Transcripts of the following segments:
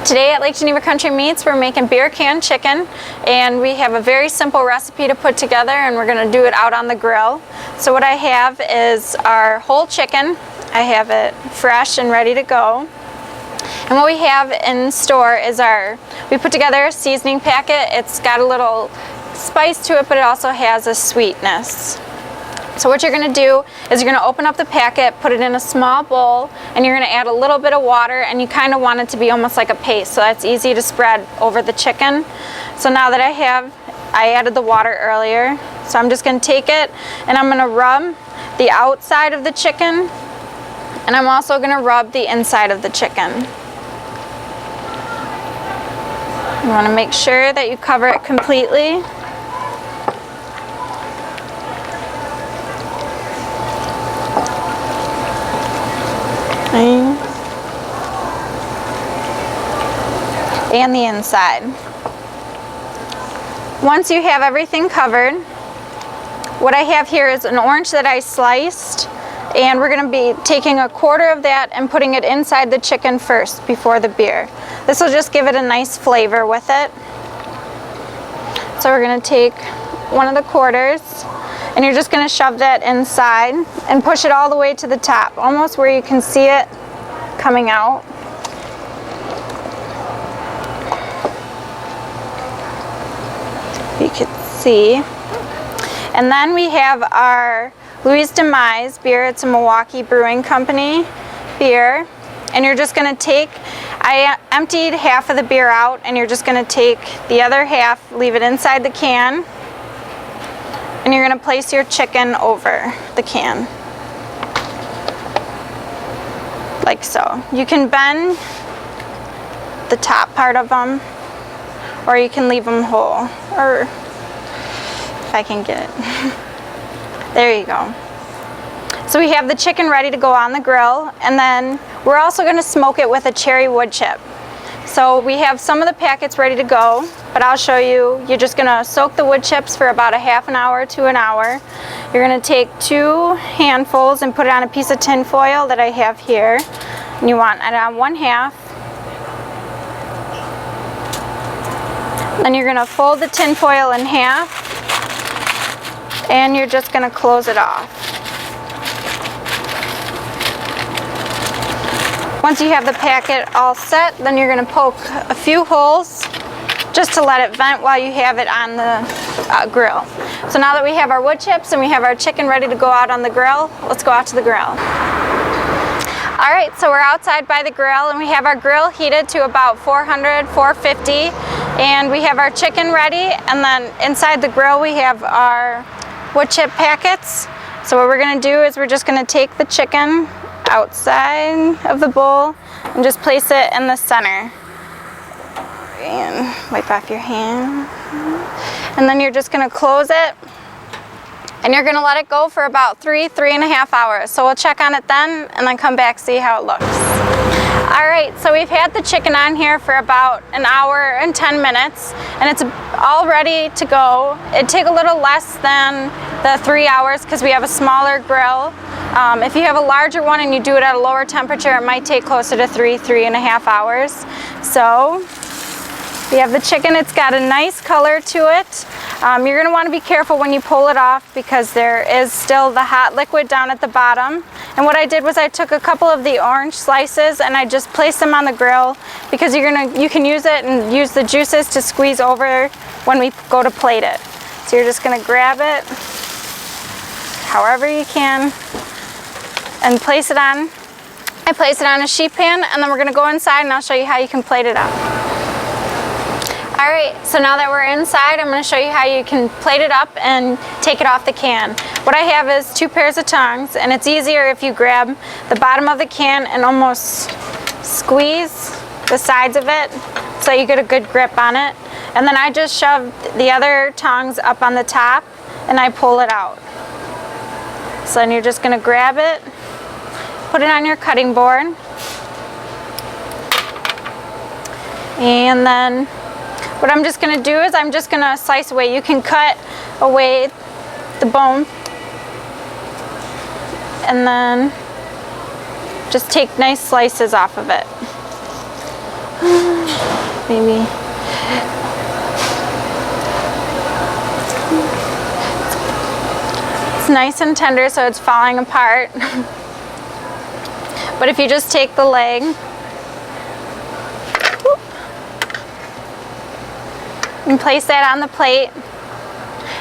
Today at Lake Geneva Country Meats, we're making beer can chicken, and we have a very simple recipe to put together, and we're going to do it out on the grill. So what I have is our whole chicken. I have it fresh and ready to go. And what we have in store is we put together a seasoning packet. It's got a little spice to it, but it also has a sweetness. So what you're going to do is you're going to open up the packet, put it in a small bowl, and you're going to add a little bit of water, and you kind of want it to be almost like a paste, so that's easy to spread over the chicken. So now that I added the water earlier, so I'm just going to take it and I'm going to rub the outside of the chicken, and I'm also going to rub the inside of the chicken. You want to make sure that you cover it completely. And the inside. Once you have everything covered, what I have here is an orange that I sliced, and we're going to be taking a quarter of that and putting it inside the chicken first before the beer. This will just give it a nice flavor with it. So we're going to take one of the quarters, and you're just going to shove that inside and push it all the way to the top, almost where you can see it coming out. You can see. And then we have our Louise Demise beer. It's a Milwaukee Brewing Company beer. And you're just going to take, I emptied half of the beer out, and you're just going to take the other half, leave it inside the can, and you're going to place your chicken over the can. Like so. You can bend the top part of them, or you can leave them whole, or if I can get it. There you go. So we have the chicken ready to go on the grill, and then we're also going to smoke it with a cherry wood chip. So we have some of the packets ready to go, but I'll show you. You're just going to soak the wood chips for about a half an hour to an hour. You're going to take 2 handfuls and put it on a piece of tin foil that I have here. And you want it on 1/2. Then you're going to fold the tin foil in half, and you're just going to close it off. Once you have the packet all set, then you're going to poke a few holes just to let it vent while you have it on the grill. So now that we have our wood chips and we have our chicken ready to go out on the grill, let's go out to the grill. Alright, so we're outside by the grill, and we have our grill heated to about 400, 450, and we have our chicken ready, and then inside the grill we have our wood chip packets. So what we're going to do is we're just going to take the chicken outside of the bowl and just place it in the center. And wipe off your hand. And then you're just going to close it, and you're going to let it go for about 3.5 hours. So we'll check on it then, and then come back, see how it looks. Alright, so we've had the chicken on here for about an hour and 10 minutes, and it's all ready to go. It'd take a little less than the 3 hours because we have a smaller grill. If you have a larger one and you do it at a lower temperature, it might take closer to 3.5 hours. So we have the chicken. It's got a nice color to it. You're going to want to be careful when you pull it off because there is still the hot liquid down at the bottom. And what I did was I took a couple of the orange slices and I just placed them on the grill because you can use it and use the juices to squeeze over when we go to plate it. So you're just going to grab it however you can and place it on. I place it on a sheet pan, and then we're going to go inside and I'll show you how you can plate it up. Alright, so now that we're inside, I'm going to show you how you can plate it up and take it off the can. What I have is 2 pairs of tongs, and it's easier if you grab the bottom of the can and almost squeeze the sides of it so you get a good grip on it. And then I just shove the other tongs up on the top and I pull it out. So then you're just going to grab it, put it on your cutting board, and then what I'm just going to do is I'm just going to slice away. You can cut away the bone and then just take nice slices off of it. maybe. It's nice and tender, so it's falling apart. But if you just take the leg, and place that on the plate,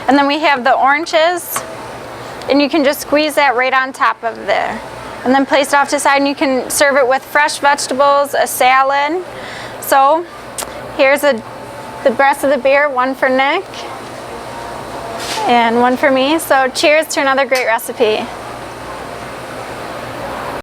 and then we have the oranges, and you can just squeeze that right on top of there, and then place it off to the side, and you can serve it with fresh vegetables, a salad. So here's the rest of the beer, one for Nick and one for me. So cheers to another great recipe.